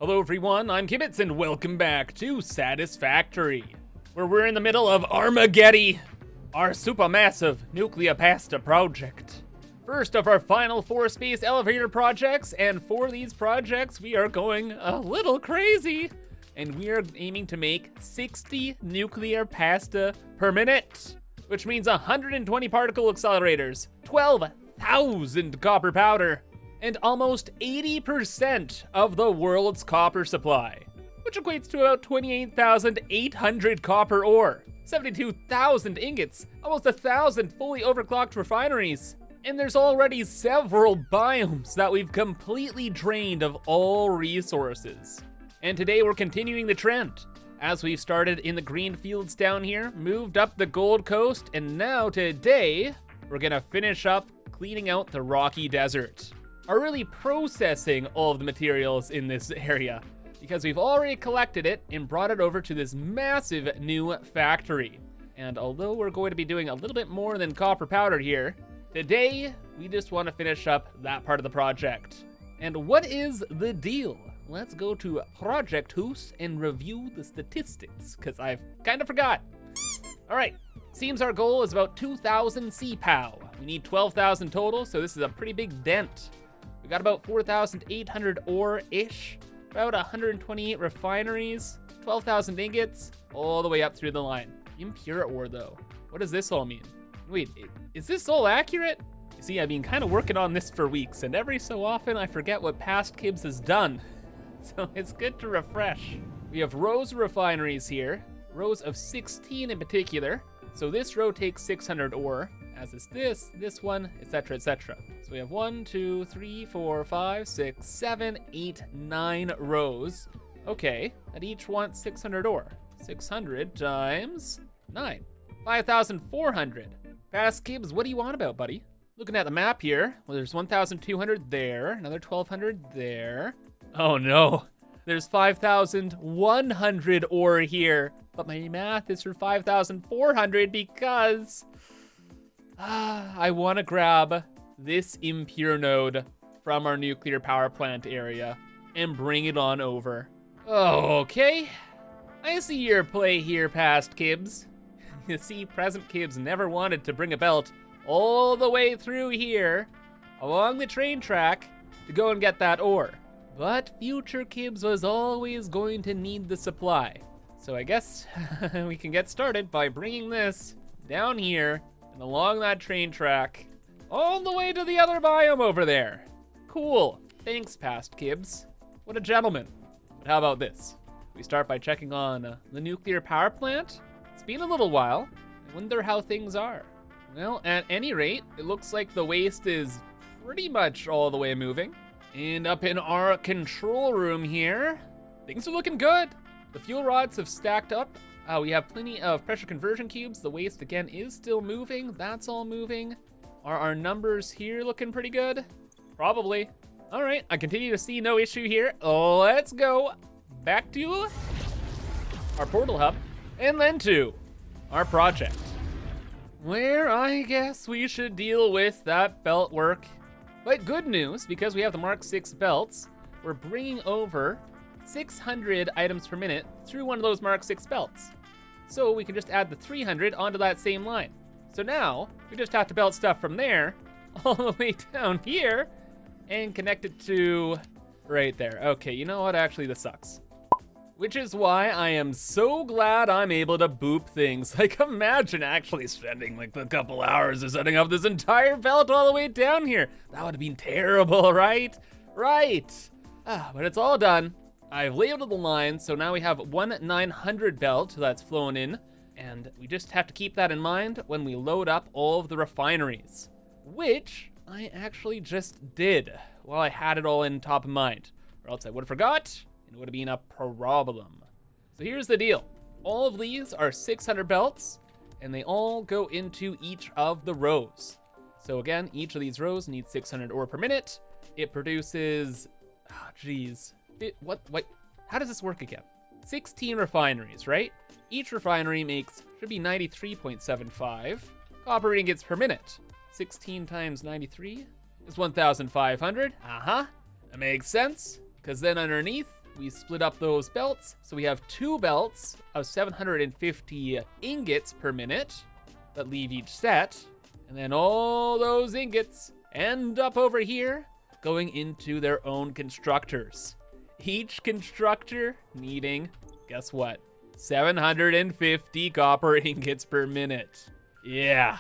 Hello everyone, I'm ImKibitz and welcome back to Satisfactory, where we're in the middle of Armageddon, our supermassive nuclear pasta project. First of our final 4 space elevator projects, and for these projects we are going a little crazy. And we are aiming to make 60 nuclear pasta per minute, which means 120 particle accelerators, 12,000 copper powder, and almost 80% of the world's copper supply, which equates to about 28,800 copper ore, 72,000 ingots, almost 1,000 fully overclocked refineries, and there's already several biomes that we've completely drained of all resources. And today we're continuing the trend, as we've started in the green fields down here, moved up the Gold Coast, and now today we're gonna finish up cleaning out the rocky desert. Are really processing all of the materials in this area, because we've already collected it and brought it over to this massive new factory. And although we're going to be doing a little bit more than copper powder here, today we just want to finish up that part of the project. And what is the deal? Let's go to Project House and review the statistics, because I've kind of forgot. All right, seems our goal is about 2,000 CPOW. We need 12,000 total, so this is a pretty big dent. We got about 4,800 ore-ish, about 128 refineries, 12,000 ingots, all the way up through the line. Impure ore though. What does this all mean? Wait, is this all accurate? You see, I've been kind of working on this for weeks, and every so often I forget what past Kibs has done. So it's good to refresh. We have rows of refineries here, rows of 16 in particular. So this row takes 600 ore, as is this one, etc., etc. So we have 1, 2, 3, 4, 5, 6, 7, 8, 9 rows. Okay, that each wants 600 ore. 600 times 9, 5,400. Past Kibs, what do you want about, buddy? Looking at the map here, well, there's 1,200 there, another 1,200 there. Oh no, there's 5,100 ore here, but my math is for 5,400 because I want to grab this impure node from our nuclear power plant area and bring it on over. Oh, okay. I see your play here, past Kibs. You see, present Kibs never wanted to bring a belt all the way through here along the train track to go and get that ore. But future Kibs was always going to need the supply. So I guess we can get started by bringing this down here and along that train track all the way to the other biome over there. Cool. Thanks, past Kibs. What a gentleman. But how about this? We start by checking on the nuclear power plant. It's been a little while. I wonder how things are. Well, at any rate, it looks like the waste is pretty much all the way moving. And up in our control room here, things are looking good. The fuel rods have stacked up. We have plenty of pressure conversion cubes. The waste, again, is still moving. That's all moving. Are our numbers here looking pretty good? Probably. All right, I continue to see no issue here. Let's go back to our portal hub and then to our project, where I guess we should deal with that belt work. But good news, because we have the Mark 6 belts, we're bringing over 600 items per minute through one of those Mark 6 belts. So we can just add the 300 onto that same line. So now we just have to belt stuff from there all the way down here and connect it to right there. Okay, you know what? Actually, this sucks. Which is why I am so glad I'm able to boop things. Like, imagine actually spending like a couple hours of setting up this entire belt all the way down here. That would have been terrible, right? Right. But it's all done. I've labeled the line, so now we have 1/900 belt that's flown in, and we just have to keep that in mind when we load up all of the refineries, which I actually just did while I had it all in top of mind, or else I would have forgot. It would have been a problem. So here's the deal. All of these are 600 belts, and they all go into each of the rows. So again, each of these rows needs 600 ore per minute. It produces, what, how does this work again? 16 refineries, right? Each refinery should be 93.75 copper ingots per minute. 16 times 93 is 1,500. That makes sense, because then underneath, we split up those belts. So we have 2 belts of 750 ingots per minute that leave each set. And then all those ingots end up over here going into their own constructors. Each constructor needing, guess what? 750 copper ingots per minute. Yeah,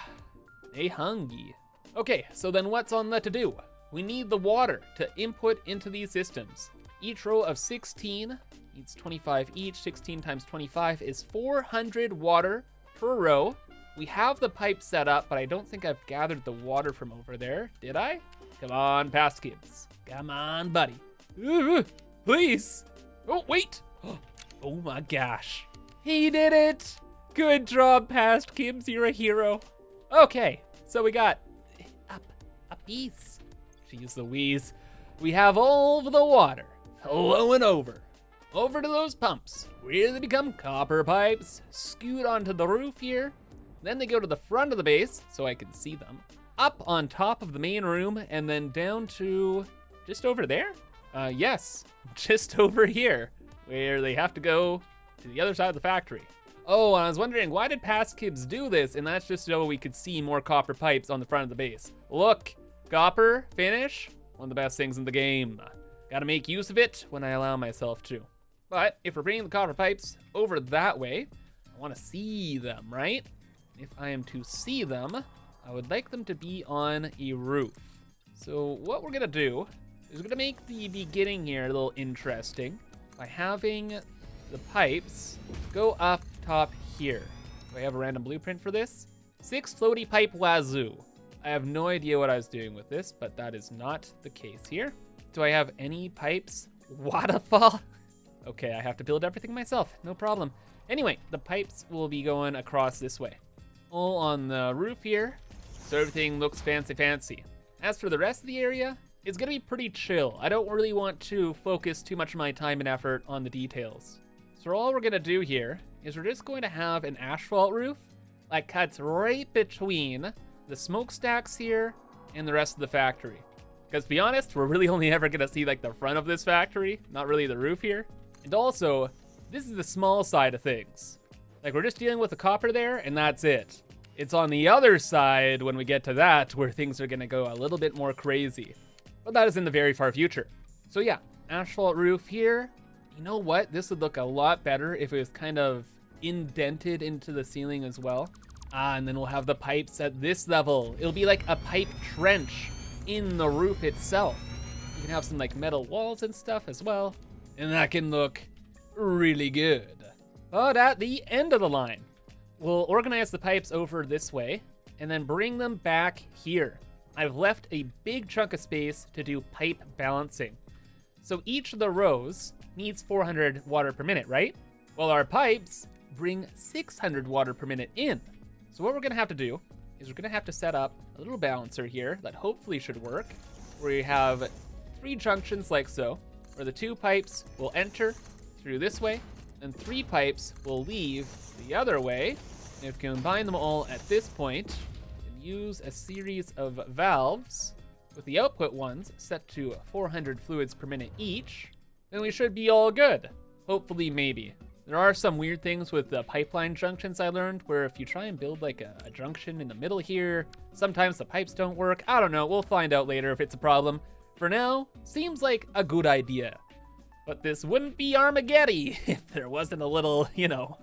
they hungry. Okay, so then what's on the to-do? We need the water to input into these systems. Each row of 16 needs 25 each. 16 times 25 is 400 water per row. We have the pipe set up, but I don't think I've gathered the water from over there. Did I? Come on, Pastkibs. Come on, buddy. Please. Oh, wait. Oh my gosh. He did it. Good job, Pastkibs. You're a hero. Okay, so we got a piece. Jeez Louise. We have all of the water flowing over to those pumps where they become copper pipes, scoot onto the roof here. Then they go to the front of the base so I can see them, up on top of the main room, and then down to just over there? Yes, just over here, where they have to go to the other side of the factory. Oh, and I was wondering, why did Pastkibs do this? And that's just so we could see more copper pipes on the front of the base. Look, copper finish, one of the best things in the game. Gotta make use of it when I allow myself to. But if we're bringing the copper pipes over that way, I wanna see them, right? If I am to see them, I would like them to be on a roof. So what we're gonna do is we're gonna make the beginning here a little interesting by having the pipes go up top here. Do I have a random blueprint for this? 6 floaty pipe wazoo. I have no idea what I was doing with this, but that is not the case here. Do I have any pipes? Waterfall? Okay, I have to build everything myself, no problem. Anyway, the pipes will be going across this way. All on the roof here, so everything looks fancy. As for the rest of the area, it's gonna be pretty chill. I don't really want to focus too much of my time and effort on the details. So all we're gonna do here is we're just going to have an asphalt roof that cuts right between the smokestacks here and the rest of the factory. Because to be honest, we're really only ever gonna see like the front of this factory, not really the roof here. And also, this is the small side of things. Like, we're just dealing with the copper there, and that's it. It's on the other side, when we get to that, where things are gonna go a little bit more crazy. But that is in the very far future. So yeah, asphalt roof here. You know what? This would look a lot better if it was kind of indented into the ceiling as well. And then we'll have the pipes at this level. It'll be like a pipe trench in the roof itself. You can have some like metal walls and stuff as well. And that can look really good. But at the end of the line, we'll organize the pipes over this way and then bring them back here. I've left a big chunk of space to do pipe balancing. So each of the rows needs 400 water per minute, right? Well, our pipes bring 600 water per minute in. So what we're gonna have to do is we're gonna have to set up a little balancer here that hopefully should work, where you have 3 junctions like so, where the 2 pipes will enter through this way, and 3 pipes will leave the other way. And if you combine them all at this point, and use a series of valves with the output ones set to 400 fluids per minute each, then we should be all good. Hopefully, maybe. There are some weird things with the pipeline junctions I learned, where if you try and build like a junction in the middle here, sometimes the pipes don't work. I don't know, we'll find out later if it's a problem. For now, seems like a good idea. But this wouldn't be Armageddon if there wasn't a little, you know,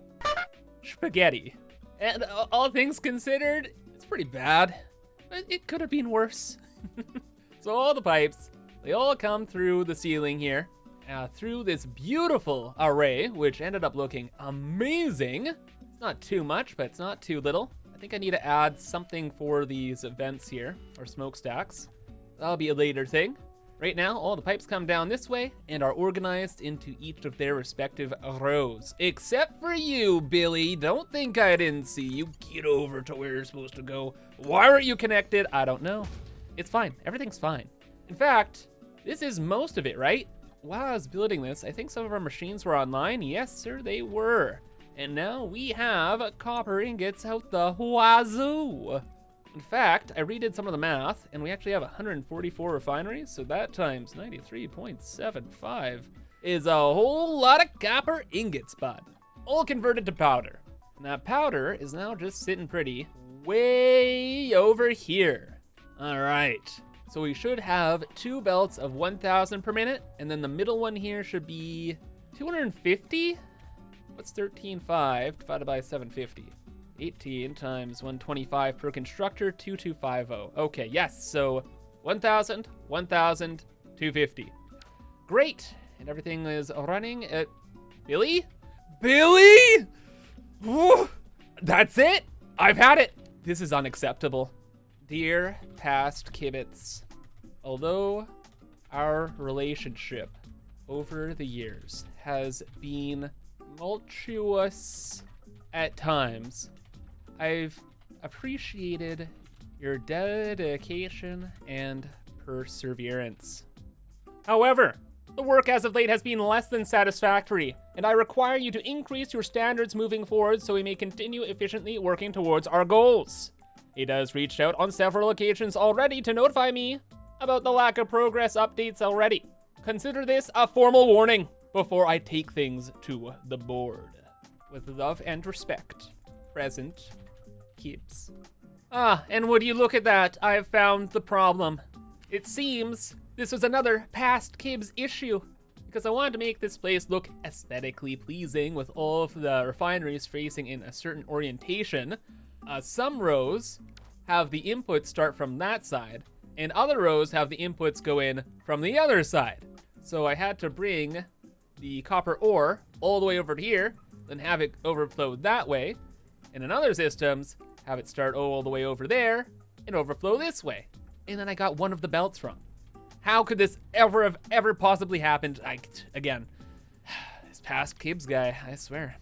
spaghetti. And all things considered, it's pretty bad. But it could have been worse. So all the pipes, they all come through the ceiling here, through this beautiful array, which ended up looking amazing. It's not too much, but it's not too little. I think I need to add something for these vents here, or smokestacks. That'll be a later thing. Right now, all the pipes come down this way and are organized into each of their respective rows. Except for you, Billy. Don't think I didn't see you. Get over to where you're supposed to go. Why weren't you connected? I don't know. It's fine. Everything's fine. In fact, this is most of it, right? While I was building this, I think some of our machines were online. Yes, sir, they were. And now we have copper ingots out the wazoo. In fact, I redid some of the math, and we actually have 144 refineries, so that times 93.75. is a whole lot of copper ingots, bud. All converted to powder. And that powder is now just sitting pretty way over here. All right, so we should have 2 belts of 1,000 per minute, and then the middle one here should be 250? What's 13.5 divided by 750? 18 times 125 per constructor, 2250. Okay, yes, so 1,000, 1,000, 250. Great, and everything is running at... Billy? Billy? Woo! That's it? I've had it. This is unacceptable. Dear past Kibitz, although our relationship over the years has been tumultuous at times, I've appreciated your dedication and perseverance. However, the work as of late has been less than satisfactory, and I require you to increase your standards moving forward so we may continue efficiently working towards our goals. He has reached out on several occasions already to notify me about the lack of progress updates already. Consider this a formal warning before I take things to the board. With love and respect, present, Kibs. Ah, and would you look at that, I've found the problem. It seems this was another past Kibs issue, because I wanted to make this place look aesthetically pleasing with all of the refineries facing in a certain orientation. Some rows have the inputs start from that side, and other rows have the inputs go in from the other side. So I had to bring the copper ore all the way over to here, then have it overflow that way, and in other systems, have it start all the way over there and overflow this way. And then I got one of the belts wrong. How could this ever possibly happened? Again, this past Kibs guy, I swear.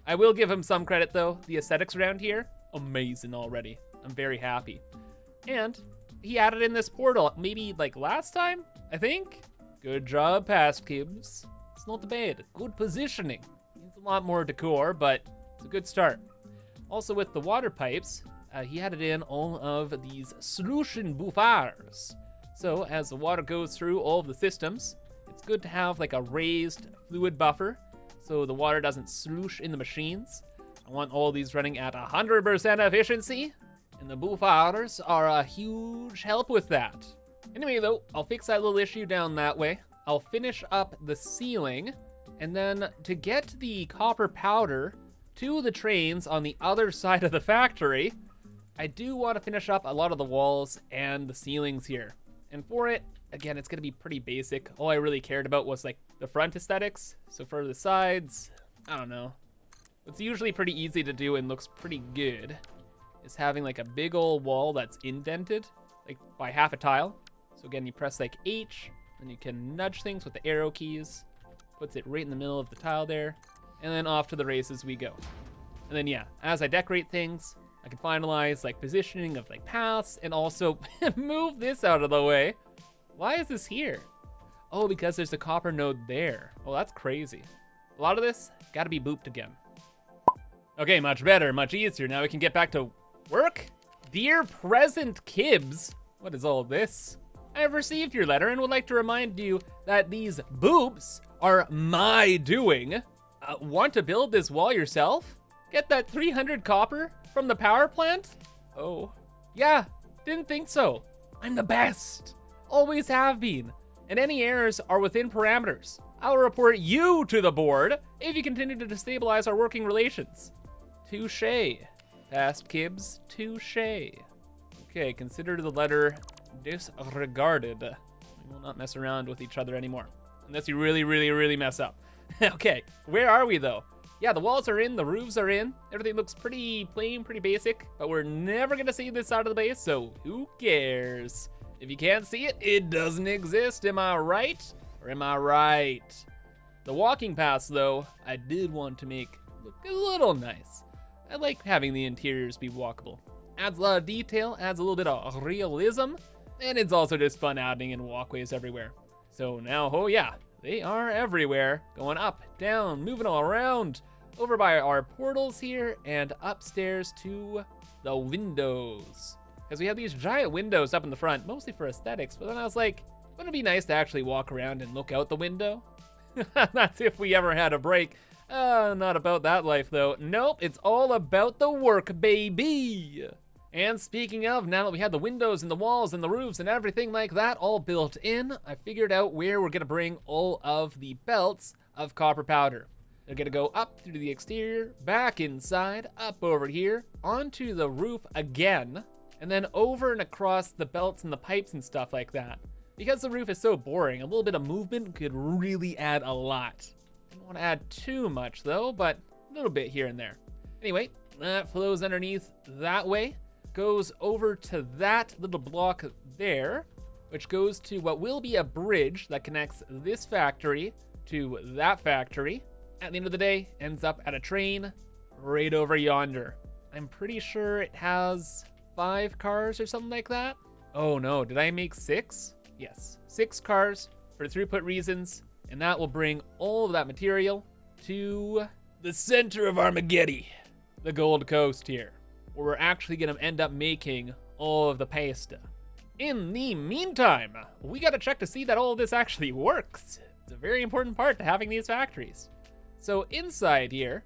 I will give him some credit though. The aesthetics around here, amazing already. I'm very happy. And he added in this portal, maybe like last time, I think? Good job, past Kibs. It's not bad, good positioning. Needs a lot more decor, but it's a good start. Also with the water pipes, he added in all of these solution buffers. So as the water goes through all of the systems, it's good to have like a raised fluid buffer so the water doesn't sloosh in the machines. I want all these running at 100% efficiency, and the buffers are a huge help with that. Anyway though, I'll fix that little issue down that way. I'll finish up the ceiling, and then to get the copper powder to the trains on the other side of the factory, I do want to finish up a lot of the walls and the ceilings here. And for it, again, it's gonna be pretty basic. All I really cared about was like the front aesthetics. So for the sides, I don't know. What's usually pretty easy to do and looks pretty good is having like a big old wall that's indented, like by half a tile. So again, you press like H, and you can nudge things with the arrow keys. Puts it right in the middle of the tile there. And then off to the races we go. And then yeah, as I decorate things, I can finalize like positioning of like paths and also move this out of the way. Why is this here? Oh, because there's a copper node there. Oh, that's crazy. A lot of this gotta be booped again. Okay, much better, much easier. Now we can get back to work. Dear present Kibs, what is all this? I have received your letter and would like to remind you that these boops are my doing. Want to build this wall yourself? Get that 300 copper from the power plant? Oh, yeah, didn't think so. I'm the best, always have been, and any errors are within parameters. I'll report you to the board if you continue to destabilize our working relations. Touche, past Kibs, touche. Okay, consider the letter disregarded. We will not mess around with each other anymore, unless you really mess up. Okay, where are we though? Yeah, the walls are in, the roofs are in. Everything looks pretty plain, pretty basic, but we're never gonna see this side of the base, so who cares? If you can't see it, it doesn't exist, am I right? Or am I right? The walking paths though, I did want to make look a little nice. I like having the interiors be walkable. Adds a lot of detail, adds a little bit of realism, and it's also just fun adding in walkways everywhere. So now, oh yeah, they are everywhere, going up, down, moving all around, over by our portals here, and upstairs to the windows. Because we have these giant windows up in the front, mostly for aesthetics, but then I was like, wouldn't it be nice to actually walk around and look out the window? That's if we ever had a break. Not about that life though. Nope, it's all about the work, baby. And speaking of, now that we have the windows and the walls and the roofs and everything like that all built in, I figured out where we're gonna bring all of the belts of copper powder. They're gonna go up through the exterior, back inside, up over here, onto the roof again, and then over and across the belts and the pipes and stuff like that. Because the roof is so boring, a little bit of movement could really add a lot. I don't want to add too much though, but a little bit here and there. Anyway, that flows underneath that way, goes over to that little block there, which goes to what will be a bridge that connects this factory to that factory. At the end of the day, ends up at a train right over yonder. I'm pretty sure it has 5 cars or something like that. Oh no, did I make 6? Yes, 6 cars for throughput reasons, and that will bring all of that material to the center of Armageddon, the Gold Coast here, where we're actually gonna end up making all of the pasta. In the meantime, we gotta check to see that all of this actually works. It's a very important part to having these factories. So inside here,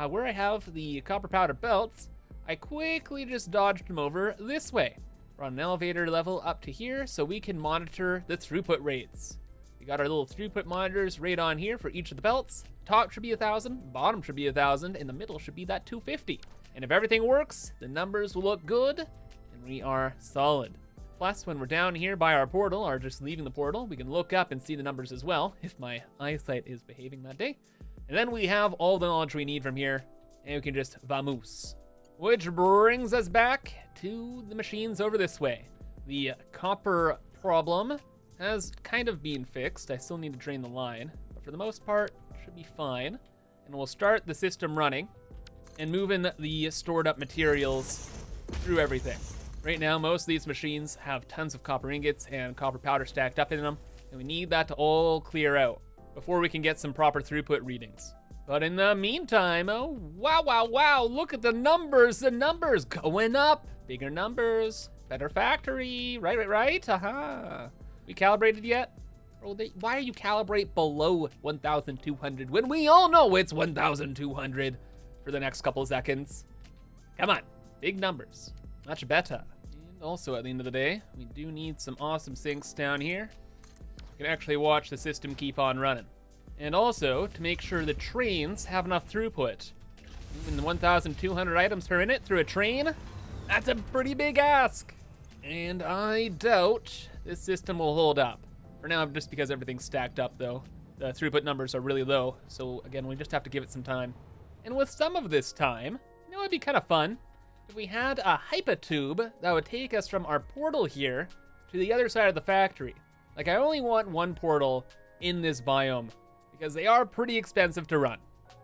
where I have the copper powder belts, I quickly just dodged them over this way. We're on an elevator level up to here so we can monitor the throughput rates. We got our little throughput monitors right on here for each of the belts. Top should be 1,000, bottom should be 1,000, and the middle should be that 250. And if everything works, the numbers will look good, and we are solid. Plus, when we're down here by our portal, or just leaving the portal, we can look up and see the numbers as well, if my eyesight is behaving that day. And then we have all the knowledge we need from here, and we can just vamoose. Which brings us back to the machines over this way. The copper problem has kind of been fixed. I still need to drain the line, but for the most part, should be fine. And we'll start the system running and moving the stored up materials through everything. Right now, most of these machines have tons of copper ingots and copper powder stacked up in them, and we need that to all clear out before we can get some proper throughput readings. But in the meantime, oh, wow, look at the numbers going up. Bigger numbers, better factory, right, aha. We calibrated yet? Why are you calibrate below 1,200 when we all know it's 1,200 for the next couple of seconds? Come on, big numbers, much better. And also at the end of the day, we do need some awesome sinks down here. You can actually watch the system keep on running. And also, to make sure the trains have enough throughput. Moving 1,200 items per minute through a train, that's a pretty big ask. And I doubt this system will hold up. For now, just because everything's stacked up though. The throughput numbers are really low, so again, we just have to give it some time. And with some of this time, you know, it'd be kind of fun if we had a hypertube that would take us from our portal here to the other side of the factory. Like, I only want one portal in this biome, because they are pretty expensive to run.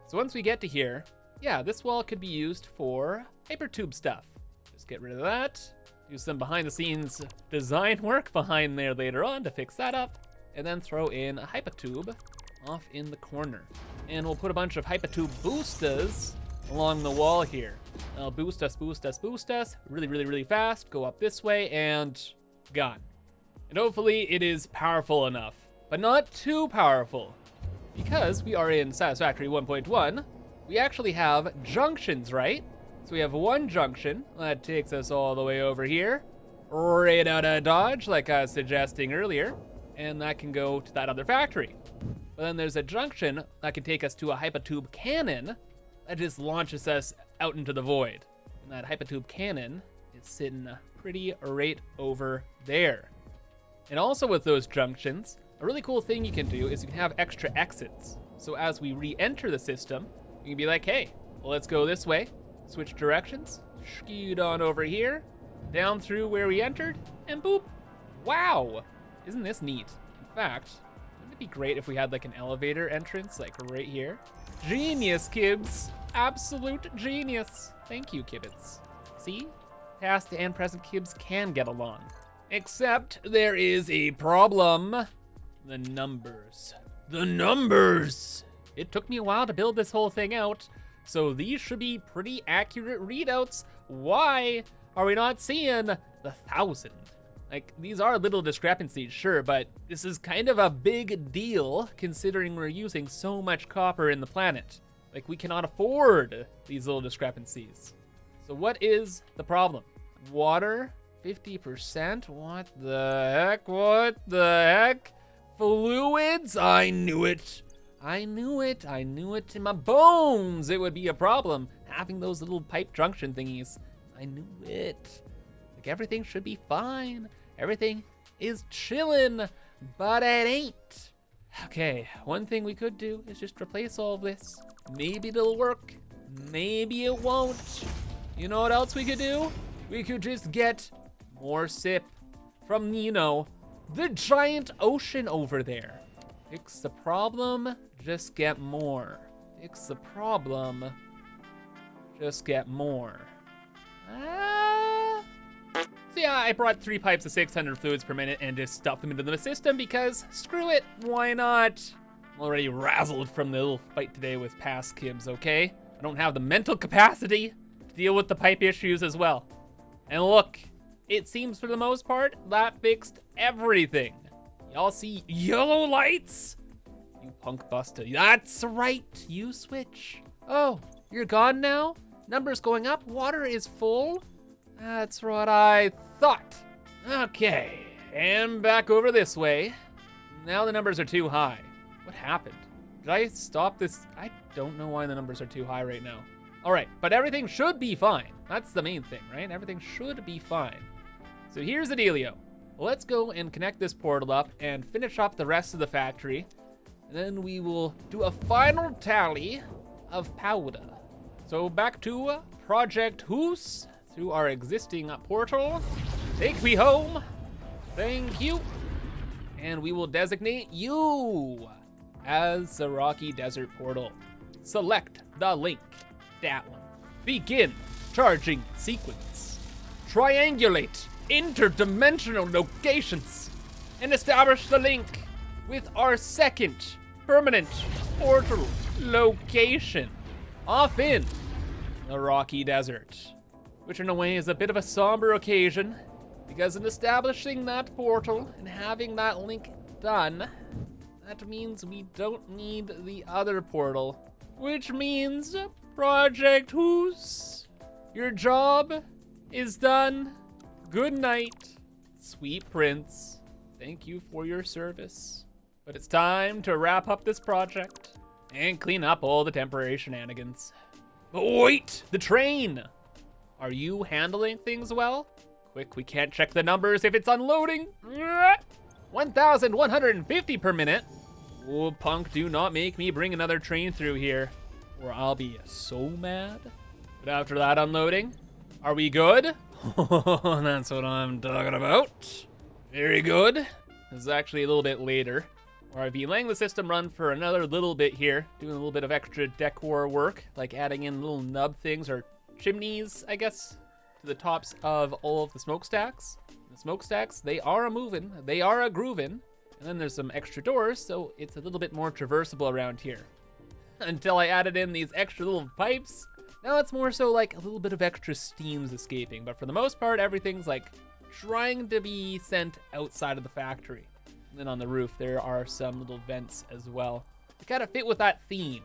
So once we get to here, yeah, this wall could be used for hypertube stuff. Just get rid of that, do some behind the scenes design work behind there later on to fix that up, and then throw in a hypertube off in the corner. And we'll put a bunch of hypertube boosters along the wall here. They'll boost us really fast, go up this way, and gone. And hopefully it is powerful enough, but not too powerful. Because we are in Satisfactory 1.1, we actually have junctions, right? So we have one junction that takes us all the way over here, right out of Dodge, like I was suggesting earlier, and that can go to that other factory. But then there's a junction that can take us to a hypertube cannon that just launches us out into the void. And that hypertube cannon is sitting pretty right over there. And also with those junctions, a really cool thing you can do is you can have extra exits. So as we re-enter the system, you can be like, hey, well, let's go this way, switch directions, scoot on over here, down through where we entered, and boop. Wow, isn't this neat? In fact, wouldn't it be great if we had like an elevator entrance, like right here? Genius, Kibs, absolute genius. Thank you, Kibitz. See, past and present Kibs can get along. Except there is a problem. The numbers. The numbers! It took me a while to build this whole thing out, so these should be pretty accurate readouts. Why are we not seeing the 1,000? Like, these are little discrepancies, sure, but this is kind of a big deal considering we're using so much copper in the planet. Like, we cannot afford these little discrepancies. So what is the problem? Water, 50%? What the heck? What the heck? Fluids? I knew it. I knew it. I knew it in my bones. It would be a problem having those little pipe junction thingies. I knew it. Like, everything should be fine. Everything is chillin', but it ain't. Okay, one thing we could do is just replace all of this. Maybe it'll work. Maybe it won't. You know what else we could do? We could just get more sip from, you know, the giant ocean over there. Fix the problem, just get more. Fix the problem, just get more. So yeah, I brought 3 pipes of 600 fluids per minute and just stuffed them into the system because screw it, why not? I'm already razzled from the little fight today with past Kibs, okay? I don't have the mental capacity to deal with the pipe issues as well. And look, it seems for the most part, that fixed everything. Y'all see yellow lights? You punk buster. That's right, you switch. Oh, you're gone now? Numbers going up, water is full? That's what I thought. Okay, and back over this way. Now the numbers are too high. What happened? Did I stop this? I don't know why the numbers are too high right now. All right, but everything should be fine. That's the main thing, right? Everything should be fine. So here's the dealio. Let's go and connect this portal up and finish up the rest of the factory. And then we will do a final tally of powder. So back to Project Hoos. Through our existing portal. Take me home. Thank you. And we will designate you as the Rocky Desert portal. Select the link. That one. Begin charging sequence. Triangulate interdimensional locations and establish the link with our second permanent portal location. Off in the Rocky Desert. Which in a way is a bit of a somber occasion, because in establishing that portal and having that link done, that means we don't need the other portal, which means Project Hoos, your job is done. Good night, sweet prince. Thank you for your service. But it's time to wrap up this project and clean up all the temporary shenanigans. But wait, the train! Are you handling things well? Quick, we can't check the numbers if it's unloading. 1,150 per minute. Oh, punk, do not make me bring another train through here, or I'll be so mad. But after that unloading, are we good? That's what I'm talking about. Very good. This is actually a little bit later, where I've been letting the system run for another little bit here, doing a little bit of extra decor work, like adding in little nub things or chimneys, I guess, to the tops of all of the smokestacks. The smokestacks, they are a-moving, they are a-grooving, and then there's some extra doors, so it's a little bit more traversable around here. Until I added in these extra little pipes, now it's more so like a little bit of extra steam's escaping, but for the most part, everything's like trying to be sent outside of the factory. And then on the roof, there are some little vents as well to kind of fit with that theme.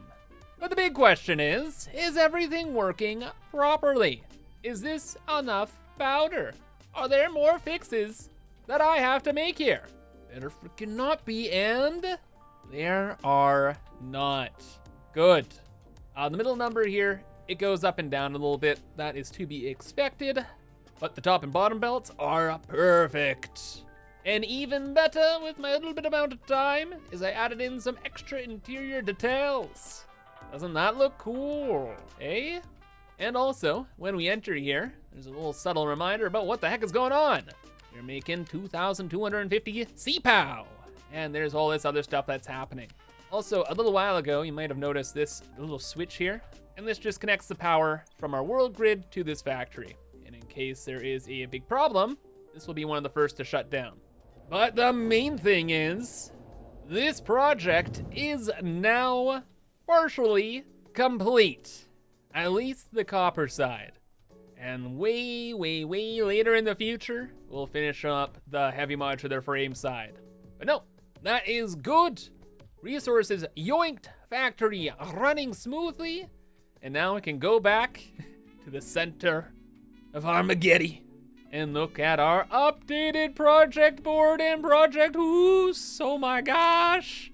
But the big question is everything working properly? Is this enough powder? Are there more fixes that I have to make here? Better freaking not be, and there are not. Good. The middle number here, it goes up and down a little bit. That is to be expected, but the top and bottom belts are perfect. And even better with my little bit amount of time is I added in some extra interior details. Doesn't that look cool, eh? And also, when we enter here, there's a little subtle reminder about what the heck is going on. You're making 2,250 CPOW. And there's all this other stuff that's happening. Also, a little while ago, you might have noticed this little switch here. And this just connects the power from our world grid to this factory. And in case there is a big problem, this will be one of the first to shut down. But the main thing is, this project is now partially complete. At least the copper side. And way later in the future, we'll finish up the heavy modular frame side. But no, that is good. Resources yoinked, factory running smoothly, and now we can go back to the center of Armageddon and look at our updated project board and project whoos. Oh my gosh,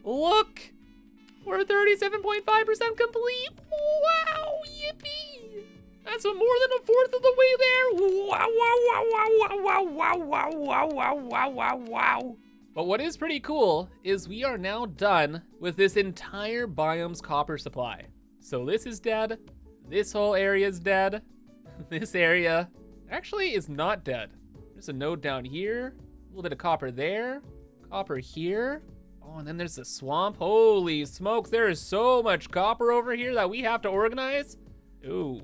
look, we're 37.5% complete. Wow, yippee. That's more than a fourth of the way there. Wow. But what is pretty cool is we are now done with this entire biome's copper supply. So this is dead, this whole area is dead, this area actually is not dead. There's a node down here, a little bit of copper there, copper here. Oh, and then there's the swamp. Holy smokes, there is so much copper over here that we have to organize. Ooh,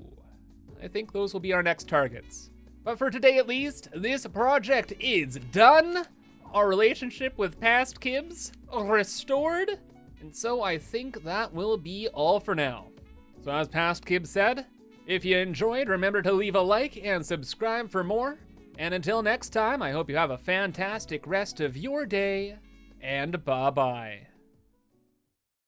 I think those will be our next targets. But for today at least, this project is done. Our relationship with past Kibs restored. And so I think that will be all for now. So as past Kibs said, if you enjoyed, remember to leave a like and subscribe for more. And until next time, I hope you have a fantastic rest of your day, and bye-bye.